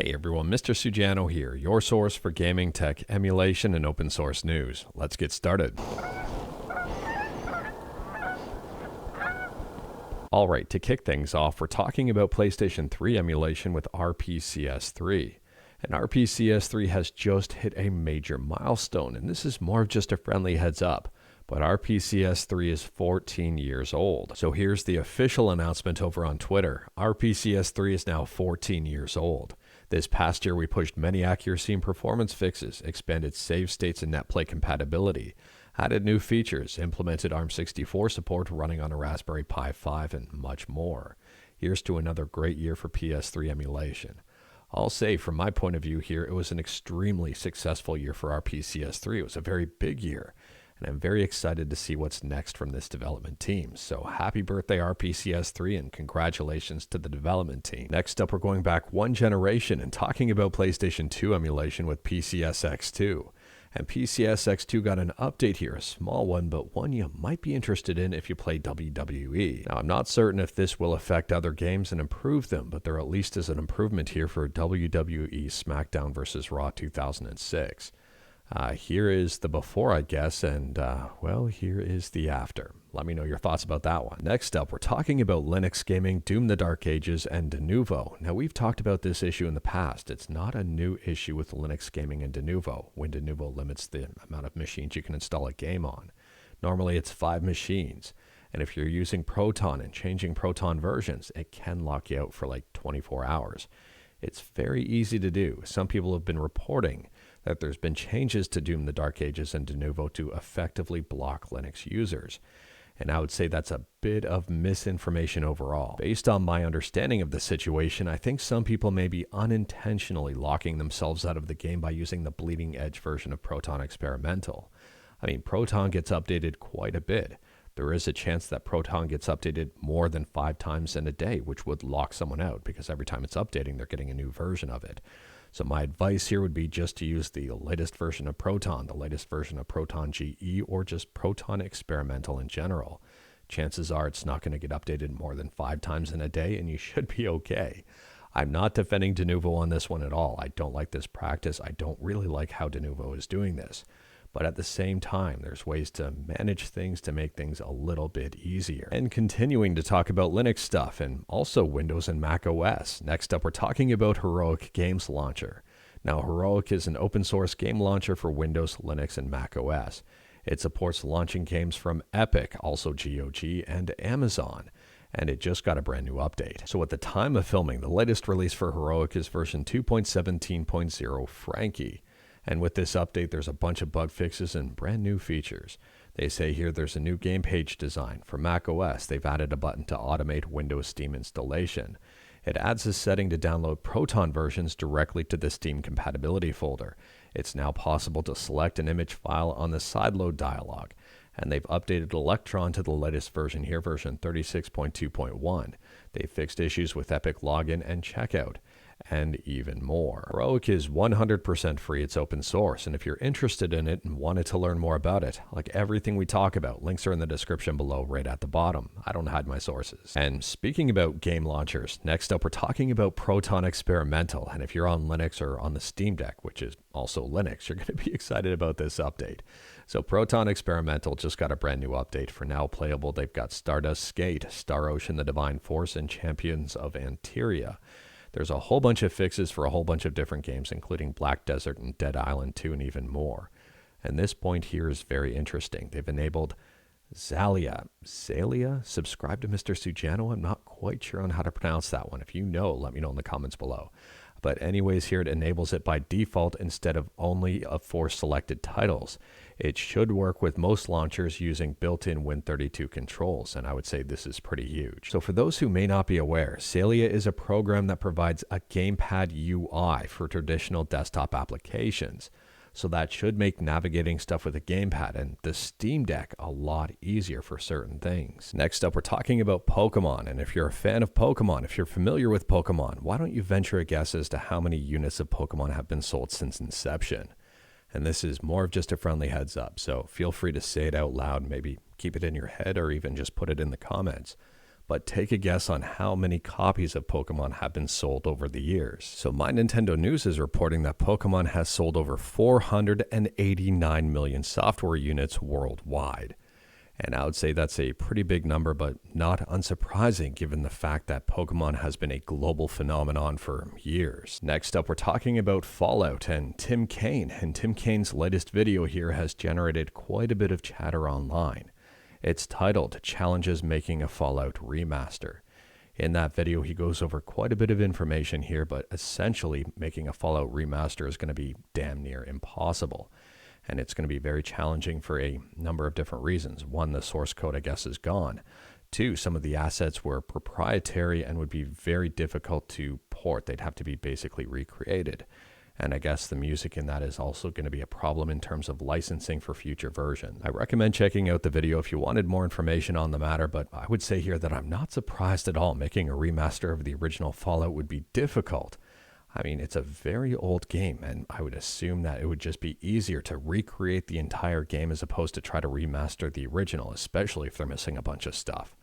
Hey everyone, Mr. Sujano here, your source for gaming, tech, emulation, and open source news. Let's get started. Alright, to kick things off, we're talking about PlayStation 3 emulation with RPCS3. And RPCS3 has just hit a major milestone, and this is more of just a friendly heads up. But RPCS3 is 14 years old. So here's the official announcement over on Twitter. RPCS3 is now 14 years old. This past year, we pushed many accuracy and performance fixes, expanded save states and netplay compatibility, added new features, implemented ARM64 support running on a Raspberry Pi 5, and much more. Here's to another great year for PS3 emulation. I'll say, from my point of view here, it was an extremely successful year for RPCS3. It was a very big year, and I'm very excited to see what's next from this development team. So happy birthday RPCS3 and congratulations to the development team. Next up, we're going back one generation and talking about PlayStation 2 emulation with PCSX2. And PCSX2 got an update here, a small one, but one you might be interested in if you play WWE. Now, I'm not certain if this will affect other games and improve them, but there at least is an improvement here for WWE SmackDown vs. Raw 2006. Here is the before, I guess, and, well, here is the after. Let me know your thoughts about that one. Next up, we're talking about Linux gaming, Doom the Dark Ages, and Denuvo. Now, we've talked about this issue in the past. It's not a new issue with Linux gaming and Denuvo, when Denuvo limits the amount of machines you can install a game on. Normally, it's 5 machines, and if you're using Proton and changing Proton versions, it can lock you out for like 24 hours. It's very easy to do. Some people have been reporting that there's been changes to Doom the Dark Ages and Denuvo to effectively block Linux users. And I would say that's a bit of misinformation overall. Based on my understanding of the situation, I think some people may be unintentionally locking themselves out of the game by using the bleeding edge version of Proton Experimental. I mean, Proton gets updated quite a bit. There is a chance that Proton gets updated more than 5 times in a day, which would lock someone out because every time it's updating, they're getting a new version of it. So my advice here would be just to use the latest version of Proton, the latest version of Proton GE, or just Proton Experimental in general. Chances are it's not going to get updated more than 5 times in a day, and you should be okay. I'm not defending Denuvo on this one at all. I don't like this practice. I don't really like how Denuvo is doing this. But at the same time, there's ways to manage things to make things a little bit easier. And continuing to talk about Linux stuff and also Windows and Mac OS. Next up, we're talking about Heroic Games Launcher. Now, Heroic is an open source game launcher for Windows, Linux, and Mac OS. It supports launching games from Epic, also GOG, and Amazon. And it just got a brand new update. So at the time of filming, the latest release for Heroic is version 2.17.0 Frankie. And with this update, there's a bunch of bug fixes and brand new features. They say here there's a new game page design. For Mac OS, they've added a button to automate Windows Steam installation. It adds a setting to download Proton versions directly to the Steam compatibility folder. It's now possible to select an image file on the sideload dialog. And they've updated Electron to the latest version here, version 36.2.1. They've fixed issues with Epic login and checkout, and even more. Heroic is 100% free, it's open source, and if you're interested in it and wanted to learn more about it, like everything we talk about, links are in the description below right at the bottom. I don't hide my sources. And speaking about game launchers, next up we're talking about Proton Experimental, and if you're on Linux or on the Steam Deck, which is also Linux, you're going to be excited about this update. So Proton Experimental just got a brand new update. For now playable, they've got Stardust Skate, Star Ocean the Divine Force, and Champions of Anteria. There's a whole bunch of fixes for a whole bunch of different games, including Black Desert and Dead Island 2 and even more. And this point here is very interesting. They've enabled Xalia. Subscribe to Mr. Sujano. I'm not quite sure on how to pronounce that one. If you know, let me know in the comments below. But anyways, here it enables it by default instead of only for selected titles. It should work with most launchers using built-in Win32 controls, and I would say this is pretty huge. So for those who may not be aware, Xalia is a program that provides a gamepad UI for traditional desktop applications. So that should make navigating stuff with a gamepad and the Steam Deck a lot easier for certain things. Next up, we're talking about Pokemon. And if you're a fan of Pokemon, if you're familiar with Pokemon, why don't you venture a guess as to how many units of Pokemon have been sold since inception? And this is more of just a friendly heads up, so feel free to say it out loud, maybe keep it in your head or even just put it in the comments. but take a guess on how many copies of Pokemon have been sold over the years. So My Nintendo News is reporting that Pokemon has sold over 489 million software units worldwide. And I would say that's a pretty big number, but not unsurprising given the fact that Pokemon has been a global phenomenon for years. Next up, we're talking about Fallout and Tim Kaine. And Tim Kaine's latest video here has generated quite a bit of chatter online. It's titled Challenges Making a Fallout Remaster. In that video, he goes over quite a bit of information here, but essentially making a Fallout remaster is going to be damn near impossible. And it's going to be very challenging for a number of different reasons. One, the source code, I guess, is gone. Two, some of the assets were proprietary and would be very difficult to port. They'd have to be basically recreated. And I guess the music in that is also going to be a problem in terms of licensing for future versions. I recommend checking out the video if you wanted more information on the matter, but I would say here that I'm not surprised at all making a remaster of the original Fallout would be difficult. I mean, it's a very old game, and I would assume that it would just be easier to recreate the entire game as opposed to try to remaster the original, especially if they're missing a bunch of stuff.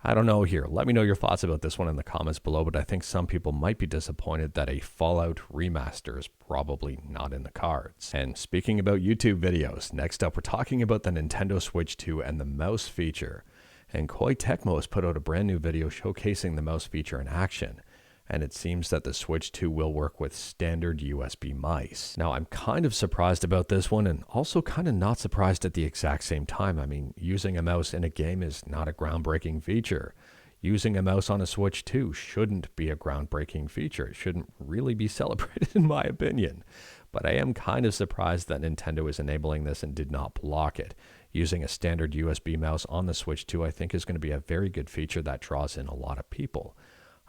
I don't know here. Let me know your thoughts about this one in the comments below, but I think some people might be disappointed that a Fallout remaster is probably not in the cards. And speaking about YouTube videos, next up we're talking about the Nintendo Switch 2 and the mouse feature. And Koei Tecmo has put out a brand new video showcasing the mouse feature in action. And it seems that the Switch 2 will work with standard USB mice. Now, I'm kind of surprised about this one and also kind of not surprised at the exact same time. I mean, using a mouse in a game is not a groundbreaking feature. Using a mouse on a Switch 2 shouldn't be a groundbreaking feature. It shouldn't really be celebrated in my opinion. But I am kind of surprised that Nintendo is enabling this and did not block it. Using a standard USB mouse on the Switch 2 I think is going to be a very good feature that draws in a lot of people.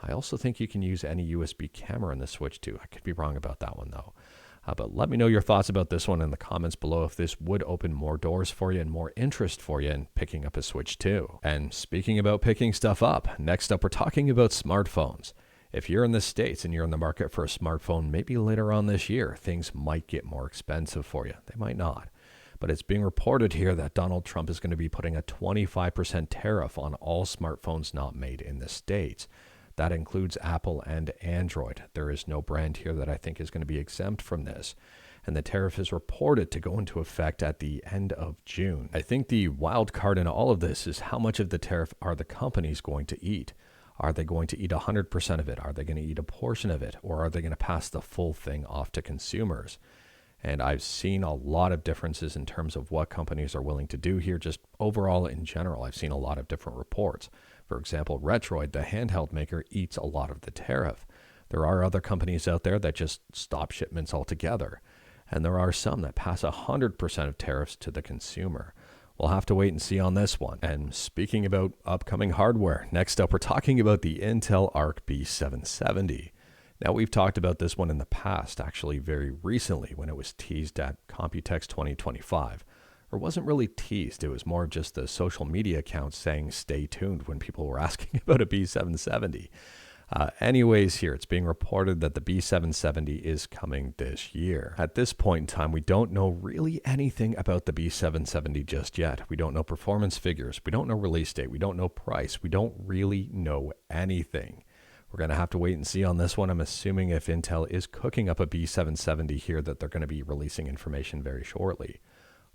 I also think you can use any USB camera in the Switch 2. I could be wrong about that one though. But let me know your thoughts about this one in the comments below if this would open more doors for you and more interest for you in picking up a Switch 2. And speaking about picking stuff up, next up we're talking about smartphones. If you're in the States and you're in the market for a smartphone, maybe later on this year, things might get more expensive for you. They might not. But it's being reported here that Donald Trump is going to be putting a 25% tariff on all smartphones not made in the States. That includes Apple and Android. There is no brand here that I think is going to be exempt from this. And the tariff is reported to go into effect at the end of June. I think the wild card in all of this is how much of the tariff are the companies going to eat? Are they going to eat 100% of it? Are they going to eat a portion of it? Or are they going to pass the full thing off to consumers? And I've seen a lot of differences in terms of what companies are willing to do here. Just overall in general, I've seen a lot of different reports. For example, Retroid, the handheld maker, eats a lot of the tariff. There are other companies out there that just stop shipments altogether. And there are some that pass 100% of tariffs to the consumer. We'll have to wait and see on this one. And speaking about upcoming hardware, next up we're talking about the Intel Arc B770. Now, we've talked about this one in the past, actually very recently when it was teased at Computex 2025. Or wasn't really teased, it was more of just the social media accounts saying stay tuned when people were asking about a B770. Anyways, here it's being reported that the B770 is coming this year. At this point in time, we don't know really anything about the B770 just yet. We don't know performance figures, we don't know release date, we don't know price, we don't really know anything. We're going to have to wait and see on this one. I'm assuming if Intel is cooking up a B770 here that they're going to be releasing information very shortly.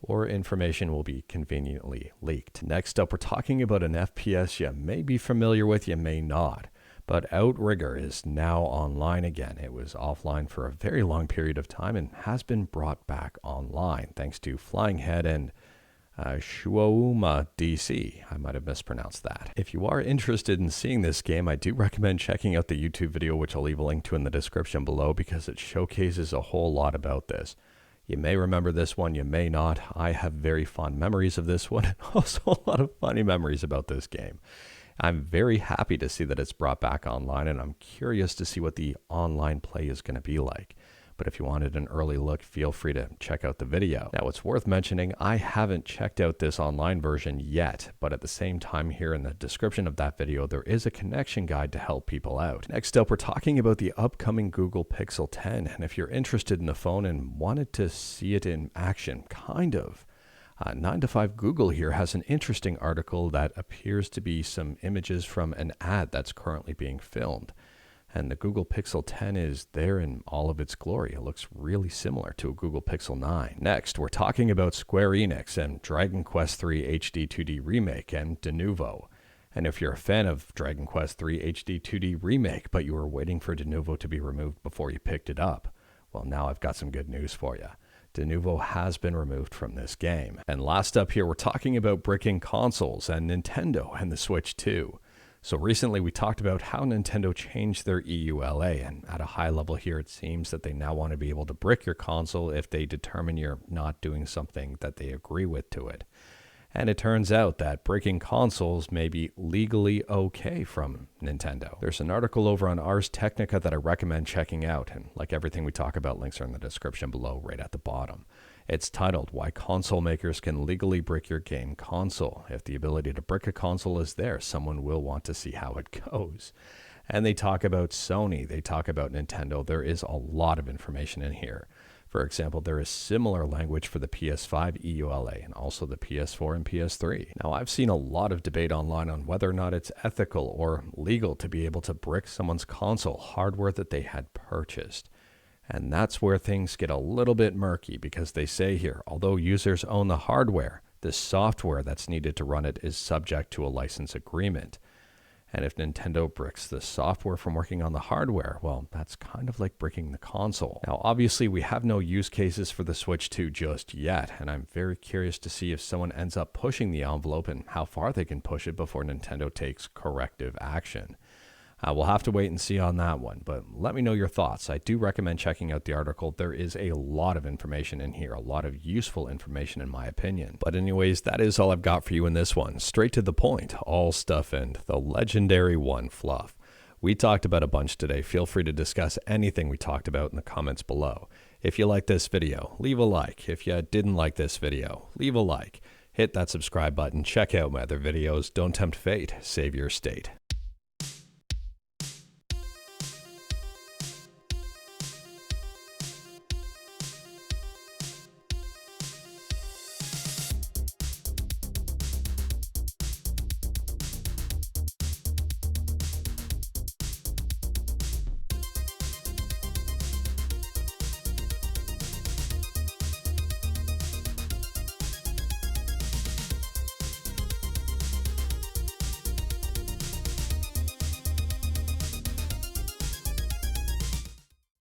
Or information will be conveniently leaked. Next up, we're talking about an FPS you may be familiar with, you may not. But Outrigger is now online again. It was offline for a very long period of time and has been brought back online thanks to Flying Head and Shuouma DC. I might have mispronounced that. If you are interested in seeing this game, I do recommend checking out the YouTube video, which I'll leave a link to in the description below, because it showcases a whole lot about this. You may remember this one, you may not. I have very fond memories of this one and also a lot of funny memories about this game. I'm very happy to see that it's brought back online, and I'm curious to see what the online play is going to be like. But if you wanted an early look, feel free to check out the video. Now, it's worth mentioning, I haven't checked out this online version yet, but at the same time here in the description of that video, there is a connection guide to help people out. Next up, we're talking about the upcoming Google Pixel 10, and if you're interested in the phone and wanted to see it in action, kind of, 9 to 5 Google here has an interesting article that appears to be some images from an ad that's currently being filmed. And the Google Pixel 10 is there in all of its glory. It looks really similar to a Google Pixel 9. Next, we're talking about Square Enix and Dragon Quest III HD 2D Remake and Denuvo. And if you're a fan of Dragon Quest III HD 2D Remake, but you were waiting for Denuvo to be removed before you picked it up, well, now I've got some good news for you. Denuvo has been removed from this game. And last up here, we're talking about bricking consoles and Nintendo and the Switch 2. So recently we talked about how Nintendo changed their EULA, and at a high level here it seems that they now want to be able to brick your console if they determine you're not doing something that they agree with to it. And it turns out that breaking consoles may be legally okay from Nintendo. There's an article over on Ars Technica that I recommend checking out, and like everything we talk about, links are in the description below right at the bottom. It's titled, Why Console Makers Can Legally Brick Your Game Console. If the ability to brick a console is there, someone will want to see how it goes. And they talk about Sony, they talk about Nintendo. There is a lot of information in here. For example, there is similar language for the PS5 EULA and also the PS4 and PS3. Now, I've seen a lot of debate online on whether or not it's ethical or legal to be able to brick someone's console hardware that they had purchased. And that's where things get a little bit murky, because they say here, although users own the hardware, the software that's needed to run it is subject to a license agreement. And if Nintendo bricks the software from working on the hardware, well, that's kind of like bricking the console. Now, obviously, we have no use cases for the Switch 2 just yet, and I'm very curious to see if someone ends up pushing the envelope and how far they can push it before Nintendo takes corrective action. We'll have to wait and see on that one, but let me know your thoughts. I do recommend checking out the article. There is a lot of information in here, a lot of useful information in my opinion. But anyways, that is all I've got for you in this one. Straight to the point, all stuff and the legendary one fluff. We talked about a bunch today. Feel free to discuss anything we talked about in the comments below. If you like this video, leave a like. If you didn't like this video, leave a like. Hit that subscribe button. Check out my other videos. Don't tempt fate. Save your state.